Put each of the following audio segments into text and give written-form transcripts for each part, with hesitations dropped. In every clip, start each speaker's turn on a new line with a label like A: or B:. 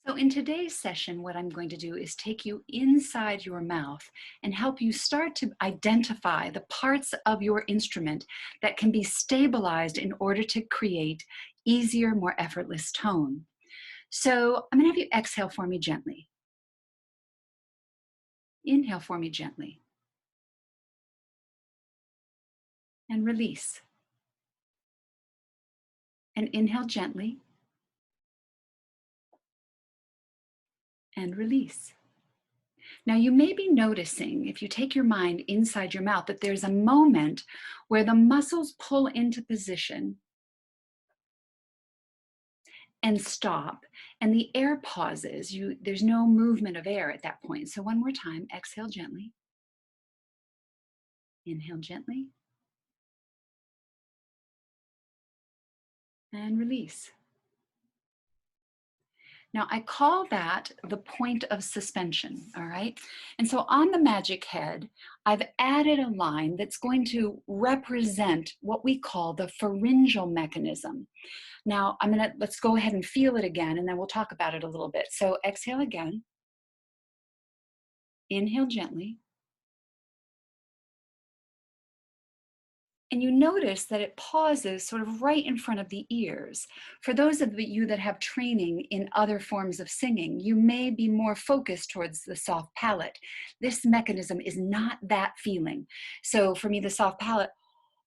A: So in today's session, what I'm going to do is take you inside your mouth and help you start to identify the parts of your instrument that can be stabilized in order to create easier, more effortless tone. So I'm going to have you exhale for me gently. Inhale for me gently. And release. And inhale gently. And release. Now you may be noticing, if you take your mind inside your mouth, that there's a moment where the muscles pull into position and stop, and the air pauses. There's no movement of air at that point. So one more time, exhale gently. Inhale gently. And release. Now I call that the point of suspension, all right? And so on the magic head, I've added a line that's going to represent what we call the pharyngeal mechanism. Now let's go ahead and feel it again, and then we'll talk about it a little bit. So exhale again. Inhale gently. And you notice that it pauses sort of right in front of the ears. For those of you that have training in other forms of singing, you may be more focused towards the soft palate. This mechanism is not that feeling. So for me, the soft palate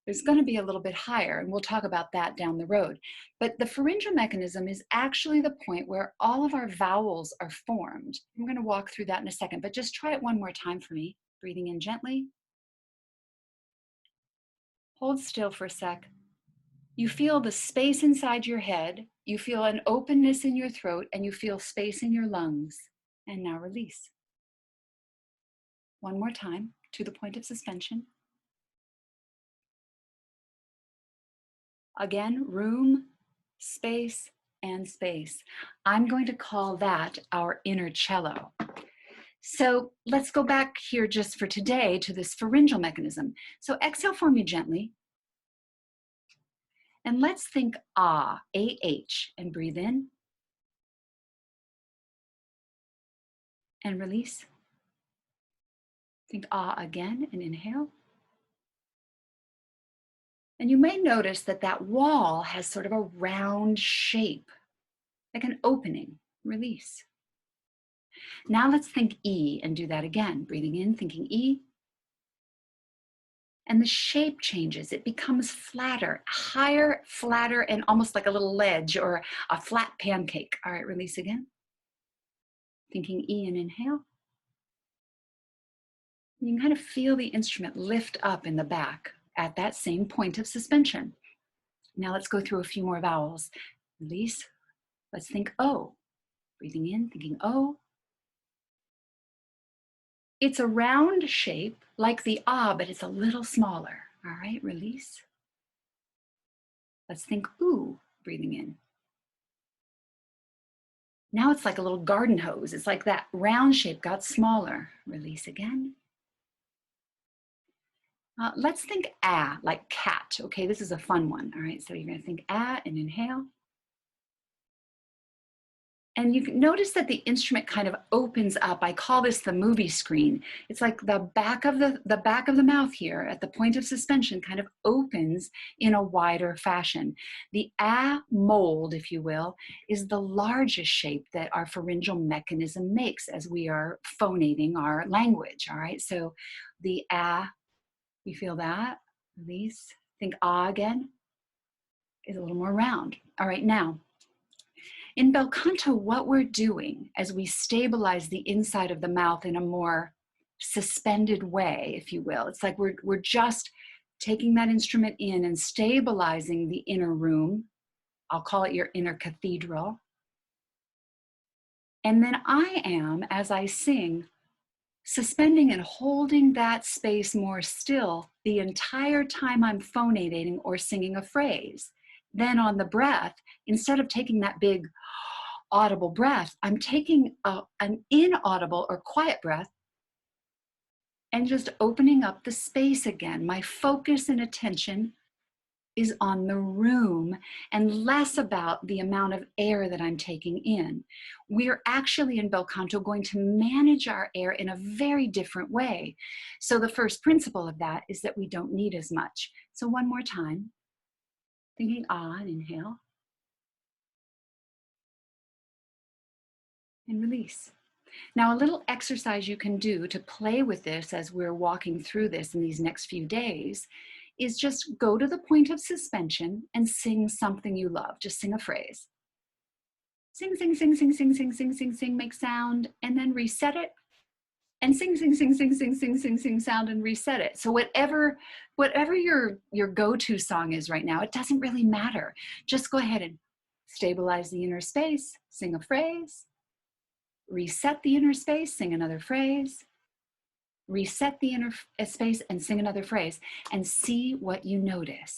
A: is going to be a little bit higher, and we'll talk about that down the road. But the pharyngeal mechanism is actually the point where all of our vowels are formed. I'm going to walk through that in a second, but just try it one more time for me. Breathing in gently. Hold still for a sec. You feel the space inside your head, you feel an openness in your throat, and you feel space in your lungs. And now release. One more time to the point of suspension. Again, room, space, and space. I'm going to call that our inner cello. So let's go back here just for today to this pharyngeal mechanism. So exhale for me gently. And let's think ah, A-H, and breathe in. And release. Think ah again and inhale. And you may notice that that wall has sort of a round shape, like an opening. Release. Now let's think E and do that again. Breathing in, thinking E. And the shape changes. It becomes flatter, higher, flatter, and almost like a little ledge or a flat pancake. All right, release again. Thinking E and inhale. You can kind of feel the instrument lift up in the back at that same point of suspension. Now let's go through a few more vowels. Release. Let's think O. Breathing in, thinking O. It's a round shape like the ah, but it's a little smaller. All right, release. Let's think oo. Breathing in. Now it's like a little garden hose. It's like that round shape got smaller. Release again. Let's think ah, like cat. Okay, this is a fun one. All right, so you're going to think ah and inhale. And you can notice that the instrument kind of opens up. I call this the movie screen. It's like the back of the mouth here at the point of suspension kind of opens in a wider fashion. The ah mold, if you will, is the largest shape that our pharyngeal mechanism makes as we are phonating our language. All right, so the ah, you feel that? Release. Think ah again. Is a little more round. All right, now. In Bel Canto, what we're doing as we stabilize the inside of the mouth in a more suspended way, if you will, it's like we're just taking that instrument in and stabilizing the inner room. I'll call it your inner cathedral. And then I am, as I sing, suspending and holding that space more still the entire time I'm phonating or singing a phrase. Then on the breath, instead of taking that big audible breath, I'm taking an inaudible or quiet breath and just opening up the space again. My focus and attention is on the room and less about the amount of air that I'm taking in. We're actually in bel canto going to manage our air in a very different way. So the first principle of that is that we don't need as much. So one more time, thinking ah and inhale and release. Now, a little exercise you can do to play with this as we're walking through this in these next few days is just go to the point of suspension and sing something you love. Just sing a phrase. Sing, sing, sing, sing, sing, sing, sing, sing, sing, make sound, and then reset it. And sing, sing, sing, sing, sing, sing, sing, sing, sound, and reset it. So whatever your go-to song is right now, it doesn't really matter. Just go ahead and stabilize the inner space, sing a phrase, reset the inner space, sing another phrase, reset the inner space and sing another phrase, and see what you notice.